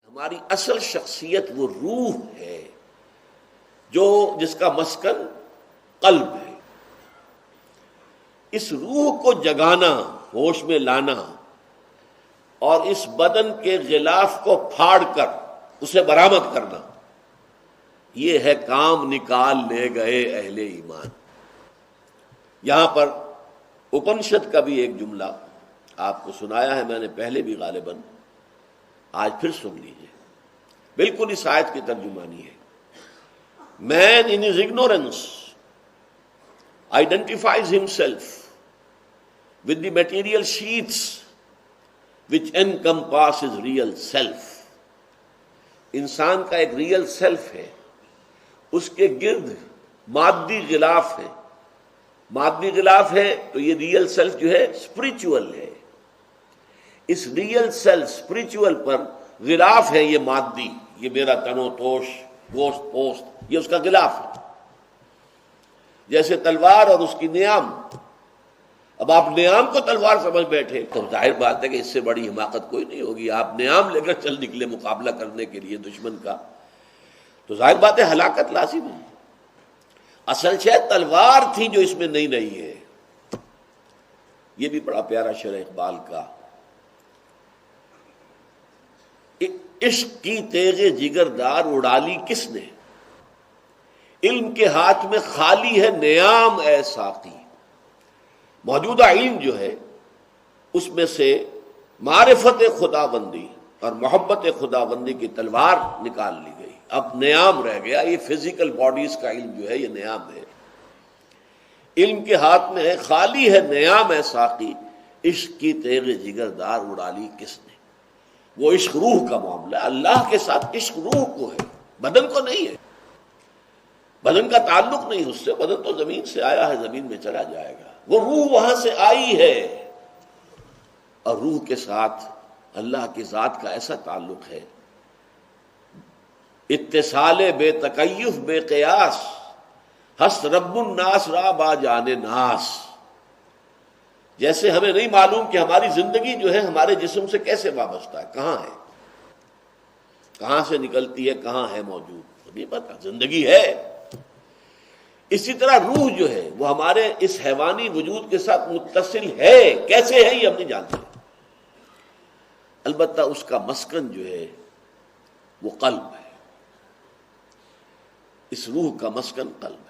ہماری اصل شخصیت وہ روح ہے جس کا مسکن قلب ہے. اس روح کو جگانا، ہوش میں لانا اور اس بدن کے غلاف کو پھاڑ کر اسے برآمد کرنا، یہ ہے کام نکال لے گئے اہل ایمان. یہاں پر اپنشد کا بھی ایک جملہ آپ کو سنایا ہے میں نے پہلے بھی غالباً، آج پھر سن لیجیے. بالکل اس آیت کی ترجمانی ہے. Man in his ignorance identifies himself with the material sheets which encompass his real self. انسان کا ایک ریئل سیلف ہے، اس کے گرد مادی غلاف ہے. مادی غلاف ہے تو یہ ریئل سیلف جو ہے اسپریچول ہے. اس ریئل سیلف اسپریچول پر غلاف ہے یہ مادی، یہ میرا تن و توش، گوشت پوست، یہ اس کا غلاف ہے. جیسے تلوار اور اس کی نیام. اب آپ نیام کو تلوار سمجھ بیٹھے تو ظاہر بات ہے کہ اس سے بڑی حماقت کوئی نہیں ہوگی. آپ نیام لے کر چل نکلے مقابلہ کرنے کے لیے دشمن کا، تو ظاہر بات ہے ہلاکت لازم ہے. اصل شاید تلوار تھی جو اس میں نہیں ہے. یہ بھی بڑا پیارا شعر اقبال کا. عشق کی تیغ جگر دار اڑا لی کس نے، علم کے ہاتھ میں خالی ہے نیام اے ساقی. موجودہ علم جو ہے اس میں سے معرفت خدا بندی اور محبت خدا بندی کی تلوار نکال لی گئی. اب نیام رہ گیا. یہ فزیکل باڈیز کا علم جو ہے یہ نیام ہے. علم کے ہاتھ میں ہے خالی ہے نیام اے ساقی، عشق کی تیغ جگر دار اڑا لی کس نے. وہ عشق روح کا معاملہ ہے. اللہ کے ساتھ عشق روح کو ہے، بدن کو نہیں ہے. بدن کا تعلق نہیں اس سے. بدن تو زمین سے آیا ہے، زمین میں چلا جائے گا. وہ روح وہاں سے آئی ہے، اور روح کے ساتھ اللہ کی ذات کا ایسا تعلق ہے. اتصال بے تکیف بے قیاس، ہست رب الناس را با جان ناس. جیسے ہمیں نہیں معلوم کہ ہماری زندگی جو ہے ہمارے جسم سے کیسے وابستہ ہے، کہاں ہے، کہاں سے نکلتی ہے، کہاں ہے موجود، نہیں پتا. زندگی ہے. اسی طرح روح جو ہے وہ ہمارے اس حیوانی وجود کے ساتھ متصل ہے. کیسے ہے یہ ہم نہیں جانتے. البتہ اس کا مسکن جو ہے وہ قلب ہے. اس روح کا مسکن قلب.